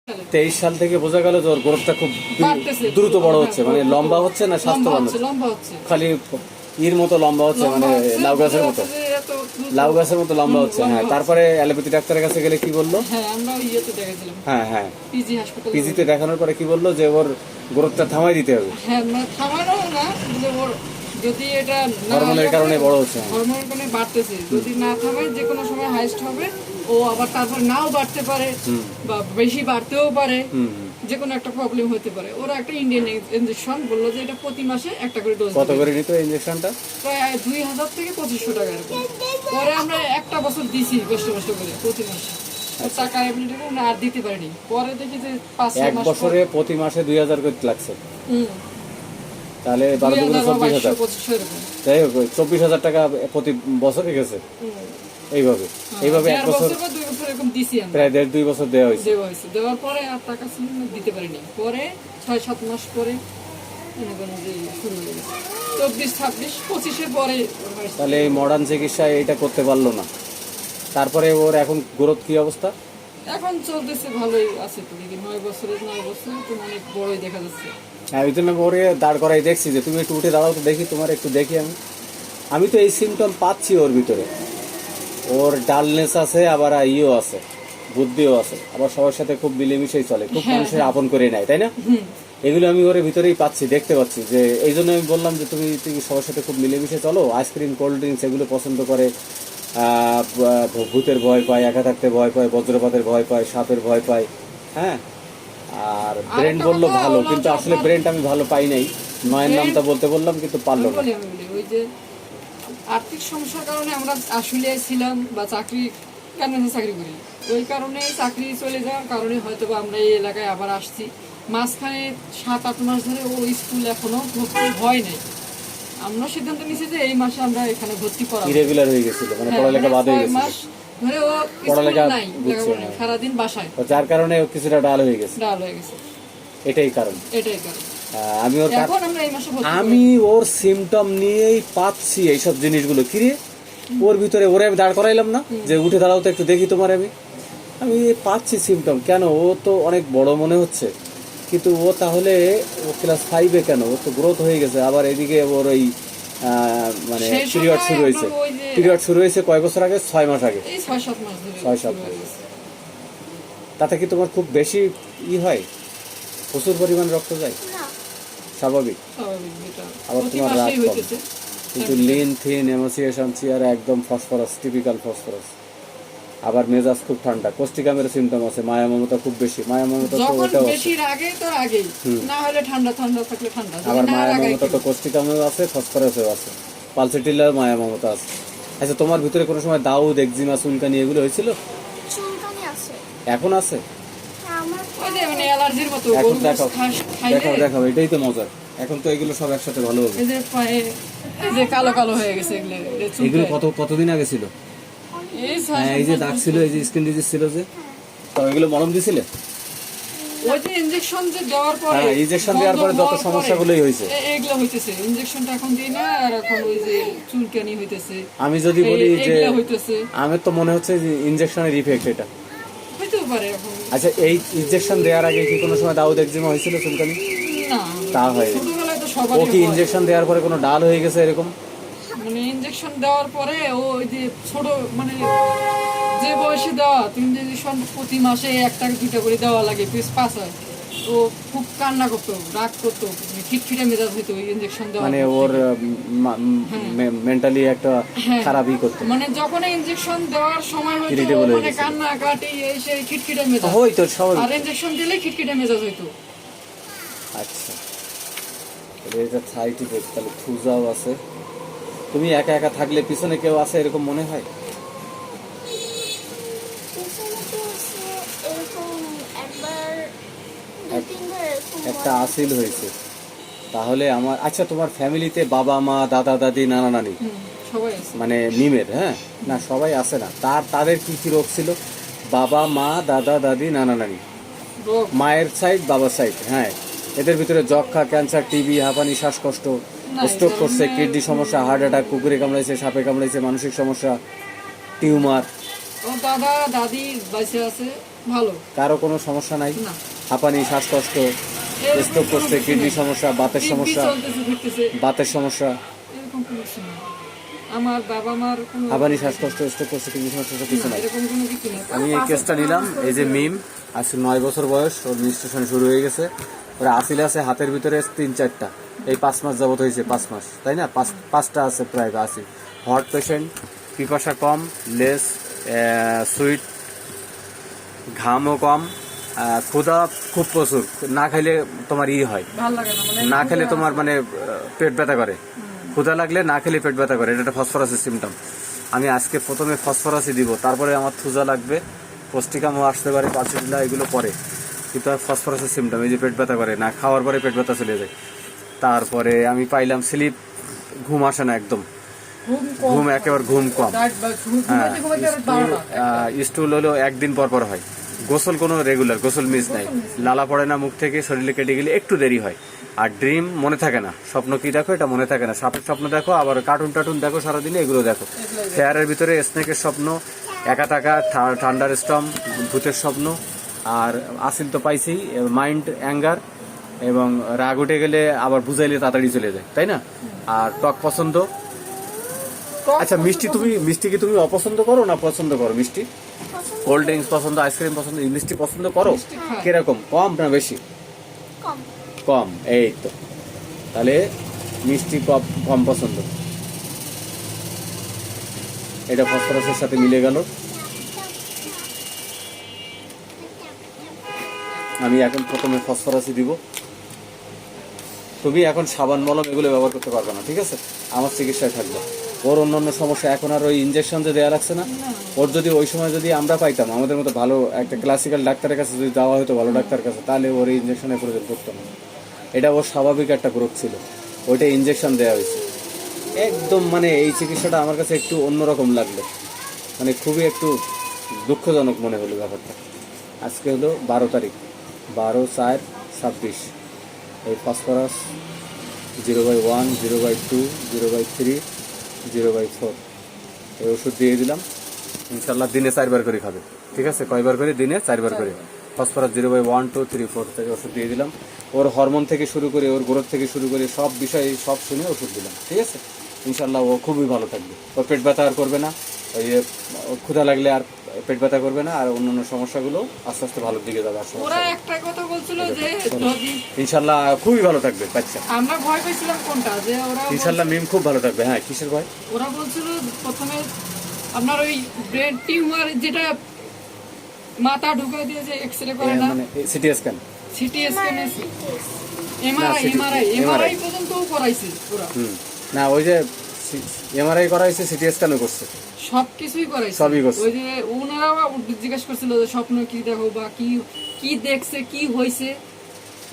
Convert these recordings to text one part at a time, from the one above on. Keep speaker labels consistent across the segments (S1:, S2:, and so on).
S1: 23 সাল থেকে বোঝা গেল যে ওর গ্রোথটা খুব দ্রুত বড় হচ্ছে, মানে লম্বা হচ্ছে না স্বাস্থ্যবান হচ্ছে, খালি ইর মতো লম্বা হচ্ছে, মানে লাউ গাছের মতো লম্বা হচ্ছে। হ্যাঁ, তারপরে অ্যালোপ্যাথি ডাক্তারের কাছে গেলে কি বললো? হ্যাঁ হ্যাঁ, পিজিতে দেখানোর পরে কি বললো যে ওর গ্রোথটা থামাই দিতে হবে।
S2: যদি এটা
S1: হরমোনের কারণে বড় হচ্ছে,
S2: হরমোনের কারণে বাড়তেছে, যদি না থামায় যে কোনো সময় হাইস্ট হবে, ও আবার তারপর নাও বাড়তে পারে বা বেশি বাড়তেও পারে, যে কোনো একটা প্রবলেম হতে পারে। ওরা একটা ইন্ডিয়ান ইনজেকশন বললো যে এটা প্রতি মাসে একটা করে ডোজ।
S1: কত করে নিত ইনজেকশনটা?
S2: প্রায় 2000 থেকে 2500 টাকা এরকম। পরে আমরা একটা বছর দিছি কষ্ট করে প্রতি মাসে, টাকা এমনিতে আর দিতে পারিনি। পরে দেখি যে 5
S1: এক
S2: মাস
S1: বছরে প্রতি মাসে 2000 করে লাগছে, তাহলে 12-24,000। যাই হোক, 24,000 টাকা প্রতি বছরে গেছে। এইভাবে এক বছর প্রায় 1.5-2 বছর দেওয়া হয়েছে।
S2: দেওয়ার পরে আর টাকা দিতে পারিনি। পরে 6-7 মাস পরে শুরু হয়ে গেছে 24-26-25 পরে।
S1: তাহলে এই মডার্ন চিকিৎসা এটা করতে পারলো না। তারপরে ওর এখন গ্রোথ কি অবস্থা?
S2: এখন চলতেছে, ভালোই আছে তো দিদি। 9 বছর তো অনেক বড়ই দেখা যাচ্ছে।
S1: হ্যাঁ, ওই জন্য ওরে দাঁড় করাই দেখছি যে তুমি একটু উঠে দাঁড়াও তো দেখি, তোমার একটু দেখি। আমি তো এই সিমটম পাচ্ছি ওর ভিতরে। ওর ডালনেস আছে, আবার ইও আছে, বুদ্ধিও আছে, আবার সবার সাথে খুব মিলেমিশেই চলে, খুব মানুষের আপন করে নেয়, তাই না? এগুলো আমি ওর ভিতরেই পাচ্ছি, দেখতে পাচ্ছি। যে এই জন্য আমি বললাম যে তুমি সবার সাথে খুব মিলেমিশে চলো। আইসক্রিম, কোল্ড ড্রিঙ্কস এগুলো পছন্দ করে, ভূতের ভয় পায়, একা থাকতে ভয় পায়, বজ্রপাতের ভয় পায়, সাপের ভয় পায়। হ্যাঁ, আর ব্রেন বললো ভালো, কিন্তু আসলে ব্রেনটা আমি ভালো পাই নাই। নয়ের নামটা বলতে বললাম কিন্তু পারলো না।
S2: ওই যে আর্থিক সমস্যার কারণে আমরা আসলে ছিলাম, বা চাকরি গার্মেন্টসে চাকরি করি, ওই কারণে চাকরি চলে যাওয়ার কারণে হয়তো বা আমরা এই এলাকায় আবার আসছি। মাঝখানে 7-8 মাস ধরে ও স্কুল এখনো ভর্তি হয় নাই। আমরা সিদ্ধান্ত নিয়েছি যে এই মাসে আমরা এখানে ভর্তি করাবো।
S1: ইরেগুলার হয়ে গেছিল, মানে পড়ালেখা বাদ হয়ে গেছিল।
S2: ধরে ও পড়ালেখা নাই, সারাদিন বাসায়,
S1: যার কারণে ও কিছুটা ডাল হয়ে গেছে। এটাই কারণ। আমি ওর সিমটম নিয়েই পাচ্ছি এইসব জিনিসগুলো। কিরে, ওর ভিতরে ওরে দাঁড় করাইলাম না যে উঠে দাঁড়াও তো একটু দেখি তোমার। আমি পাচ্ছি সিমটম। কেন? ও তো অনেক বড় মনে হচ্ছে, কিন্তু ও তাহলে ও ক্লাস 5-এ কেন? ও তো গ্রোথ হয়ে গেছে। আবার এদিকে ওর ওই মানে পিরিয়ড শুরু হয়েছে কয় বছর আগে? 6 মাস আগে, 6-7 মাস। তাতে কি তোমার খুব বেশি হয়? প্রচুর পরিমাণ রক্ত যায়? স্বাভাবিক। আবার তোমার রাগ কম, কিন্তু লিন থিন এমোসিয়েশন চেয়ার একদম ফসফরাস, টিপিক্যাল ফসফরাস। আবার মেজাজ খুব ঠান্ডা। কোষ্ঠিকামের সিমটম আছে। মায়া মমতা খুব বেশি। মায়া মমতা তো ওটাও আছে। আবার মায়া মমতা তো কোষ্ঠিকামেও আছে, ফসফরাসেও আছে। পালসেটিলার মায়া মমতা আছে। আচ্ছা, তোমার ভিতরে কোনো সময় দাউদ, একজিমা, চুলকানি এগুলো হয়েছিল? এখন আছে? এখন দেখাও, এটাই তো মজার। এখন তো এগুলো সব একসাথে ভালো হবে।
S2: কালো কালো হয়ে গেছে
S1: এগুলো কতদিন আগে ছিল? এই যে দাগ ছিল, এই যে স্কিন ডিজিজ ছিল, যে এগুলো মলম দিছিলে?
S2: ওই যে ইনজেকশন যে দেওয়ার পরে,
S1: ইনজেকশন দেওয়ার পরে যত সমস্যাগুলোই হয়েছে
S2: এগুলো হইতেছে। ইনজেকশনটা এখন দিই না, আর এখন ওই যে চুলকানি হইতেছে।
S1: আমি যদি বলি যে আমার তো মনে হচ্ছে যে ইনজেকশনের ইফেক্ট এটা
S2: হইতেও পারে এখন।
S1: আচ্ছা, এই ইনজেকশন দেওয়ার আগে কি কোনো সময় দাউদ, একজিমা হয়েছিল, চুলকানি?
S2: না,
S1: তা হয়।
S2: ছোটবেলায় তো সবারই।
S1: ও কি ইনজেকশন দেওয়ার পরে কোনো ডাল হয়ে গেছে এরকম?
S2: মানে ইনজেকশন দেওয়ার পরে ও ওই যে ছোট, মানে যে বয়সে দেওয়া, ইনজেকশন প্রতি মাসে 1-2টা করে দেওয়া লাগে, পিস 5 হয়। ও খুব কান্না করতো, রাগ করতো, খিটখিটে মেজাজ হইতো ওই ইনজেকশন দেওয়া।
S1: মানে ওর মেন্টালি একটা খারাপই করতো।
S2: মানে যখন ইনজেকশন দেওয়ার সময় হইতো, মানে কান্না কাটি, এই সেই খিটখিটে মেজাজ
S1: হইতো সব।
S2: আর ইনজেকশন দিলে খিটখিটে মেজাজ হইতো।
S1: আচ্ছা, এটা সাইড ইফেক্ট। তাহলে থুজাও আছে। তুমি একা একা থাকলে পিছনে কেউ আছে এরকম মনে হয়? একটা আসিল হয়েছে তাহলে আমার। আচ্ছা, তোমার ফ্যামিলিতে বাবা মা, দাদা দাদি, নানা নানি মানে মিমের? হ্যাঁ, না সবাই আছে না। তাদের কি কি রোগ ছিল? বাবা মা, দাদা দাদি, নানা নানি, মায়ের সাইড, বাবার সাইড। হ্যাঁ, এদের ভিতরে যক্ষা, ক্যান্সার, টিবি, হাঁপানি, শ্বাসকষ্ট, স্ট্রোক করছে, কিডনি সমস্যা, হার্ট অ্যাটাক, কুকুরে কামড়াইছে, সাপে কামড়াইছে, মানসিক সমস্যা, টিউমার।
S2: দাদা দাদি বেঁচে আছে, ভালো
S1: কারো কোনো সমস্যা নাই?
S2: না
S1: হাঁপানি, শ্বাসকষ্ট,
S2: এরকম
S1: স্ট্রোক
S2: কোনো
S1: করছে,
S2: কিছু
S1: কিডনি
S2: নাই।
S1: সমস্যা, বাতের
S2: দিব্যি
S1: সমস্যা,
S2: চলতেছে ফিরতেছে,
S1: বাতের সমস্যা,
S2: এরকম কোনো কিছু নাই। আমার বাবা মার কোনো
S1: হাঁপানি, শ্বাসকষ্ট, স্ট্রোক করছে, কিডনি সমস্যা, সব কিছু
S2: না,
S1: নাই।
S2: এরকম কোনো কিছু নেই।
S1: আমি এই কেসটা নিলাম, এই যে মিম, আজকে 9 বছর বয়স, ওর রেজিস্ট্রেশন শুরু হয়ে গেছে। ওরা আসিল আছে হাতের ভিতরে 3-4টা, এই 5 মাস যাবত হয়েছে, 5 মাস, তাই না? 5টা আছে প্রায় আসিল। হার্ট পেশেন্ট, পিপাসা কম, লেস সুইট, ঘামও কম, ক্ষুধা খুব প্রচুর, না খাইলে তোমার হয়,
S2: ভালো লাগে না মানে
S1: না খেলে তোমার মানে পেট ব্যথা করে, ক্ষুধা লাগলে না খেলে পেট ব্যথা করে, এটা একটা ফসফরাসের সিমটম। আমি আজকে প্রথমে ফসফরাসই দিব, তারপরে আমার থুজা লাগবে, পস্টিকামও আসতে পারে, পালসিটিলা, এগুলো পরে, কিন্তু আর ফসফরাসের সিমটম, এই যে পেট ব্যথা করে, না খাওয়ার পরে পেট ব্যথা চলে যায়। তারপরে আমি পাইলাম স্লিপ, ঘুম আসে না একদম, ঘুম একেবারে ঘুম কম। হ্যাঁ, স্টুল হলো একদিন পর পর হয়, গোসল কোনো রেগুলার গোসল মিস নাই, লালা পড়ে না মুখ থেকে, শরীরে কেটে গেলে একটু দেরি হয়। আর ড্রিম মনে থাকে না, স্বপ্ন কি দেখো এটা মনে থাকে না, সাপের স্বপ্ন দেখো, আবার কার্টুন টার্টুন দেখো সারাদিনে, এগুলো দেখো। ফেয়ারের ভিতরে স্নেকের স্বপ্ন, একা টাকা, ঠান্ডার স্টম, ভূতের স্বপ্ন। আর আসিল তো পাইছি মাইন্ড অ্যাঙ্গার, এবং রাগ উঠে গেলে আবার বুঝাইলে তাড়াতাড়ি চলে যায়, তাই না? আর টক পছন্দ। আচ্ছা, মিষ্টি কি তুমি অপছন্দ করো না পছন্দ করো? মিষ্টি, কোল্ড ড্রিঙ্কস পছন্দ, আইসক্রিম পছন্দ, এই মিষ্টি পছন্দ করো?
S2: মিষ্টি খাই।
S1: কিরকম, কম না বেশি?
S3: কম।
S1: কম, এই তো, তাহলে মিষ্টি কম কম পছন্দ, এটা ফসফরাসের সাথে মিলে গেল। আমি এখন প্রথমে ফসফরাসই দিব। তুমি এখন সাবান, মলম এগুলো ব্যবহার করতে পারবে না, ঠিক আছে? আমার চিকিৎসায় থাকবে। ওর অন্যান্য সমস্যা, এখন আর ওই ইনজেকশন যে দেওয়া লাগছে না, ওর যদি ওই সময় যদি আমরা পাইতাম, আমাদের মতো ভালো একটা ক্লাসিক্যাল ডাক্তারের কাছে যদি দেওয়া হতো, ভালো ডাক্তারের কাছে, তাহলে ওর এই ইনজেকশনের প্রয়োজন পড়তো না। এটা ওর স্বাভাবিক একটা গ্রোথ ছিল, ওইটা ইনজেকশন দেওয়া হয়েছে। একদম মানে এই চিকিৎসাটা আমার কাছে একটু অন্যরকম লাগলো, মানে খুবই একটু দুঃখজনক মনে হলো ব্যাপারটা। আজকে হলো 12 তারিখ, 12/4/26। এই ফসফরাস 0/1, 0/2, 0/3, 0/4 এই ওষুধ দিয়ে দিলাম। ইনশাল্লাহ দিনে 4 বার করে খাবে, ঠিক আছে? কয়বার করে? দিনে 4 বার করে। ফসফরাস 0/1, 2, 3, 4 থেকে ওষুধ দিয়ে দিলাম। ওর হরমোন থেকে শুরু করে, ওর গ্রোথ থেকে শুরু করে সব বিষয়ে সব শুনে ওষুধ দিলাম, ঠিক আছে? ইনশাল্লাহ ও খুবই ভালো থাকবে, ওর পেট ব্যথা আর করবে না, ওই ক্ষুধা লাগলে আর পেট ব্যথা করবে না, আর অন্যান্য সমস্যাগুলো আস্তে আস্তে ভালোর দিকে যাবে। আর
S2: ওরা
S1: সমস্যা
S2: একটা কথা বলছিল যে যদি
S1: ইনশাল্লাহ খুবই ভালো থাকবে বাচ্চা,
S2: আমরা ভয় পেয়েছিলাম কোনটা, যে ওরা
S1: ইনশাল্লাহ মিম খুব ভালো থাকবে। হ্যাঁ, কিসের ভয়?
S2: ওরা বলছিল প্রথমে আপনার ওই ব্রেন টিউমার, যেটা মাথা ঢুকাই দিয়ে যে এক্সরে করে না,
S1: মানে সিটি স্ক্যান?
S2: সিটি স্ক্যান,
S1: না,
S2: এমআরআই
S1: MRI
S2: পর্যন্তও করাইছে ওরা,
S1: না, ওই যে এমআরআই করা হয়েছে, সিটি স্ক্যানও করছে,
S2: সবকিছুই করাইছে।
S1: সবই করছে।
S2: ওই যে ওনারা জিজ্ঞেস করছিল যে স্বপ্ন কি দেখো, বা কি কি দেখছে, কি হয়েছে,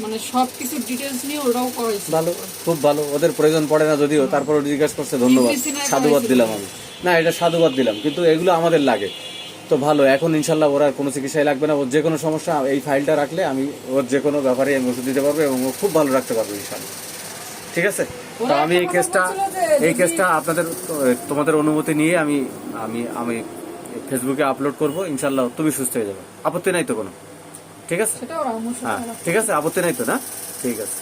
S2: মানে সবকিছু ডিটেলস নিয়ে ওরাও করাইছে।
S1: ভালো, খুব ভালো। ওদের প্রয়োজন পড়ে না যদিও, তারপর জিজ্ঞাসা করছে, ধন্যবাদ,
S2: medicine
S1: সাধুবাদ
S2: করাইছে।
S1: দিলাম আমি। না, এটা সাধুবাদ দিলাম, কিন্তু এগুলো আমাদের লাগে তো ভালো। এখন ইনশাল্লাহ ওর আর কোনো চিকিৎসাই লাগবে না। ওর যে কোনো সমস্যা এই ফাইলটা রাখলে আমি ওর যে কোনো ব্যাপারে আমি ওষুধ দিতে পারবো, এবং ও খুব ভালো রাখতে পারবো ইনশাল্লাহ, ঠিক আছে? তো
S2: ওরা
S1: আমি
S2: একটা কথা বলছিল যে
S1: এই
S2: যদি-
S1: কেসটা আপনাদের তোমাদের অনুমতি নিয়ে আমি আমি আমি ফেসবুকে আপলোড করবো, ইনশাল্লাহ তুমি সুস্থ হয়ে যাবে। আপত্তি নাই তো কোনো? ঠিক আছে?
S2: সেটা ওরা আমার সাথে
S1: হ্যাঁ, ঠিক আছে, আপত্তি নাই তো? না, ঠিক আছে।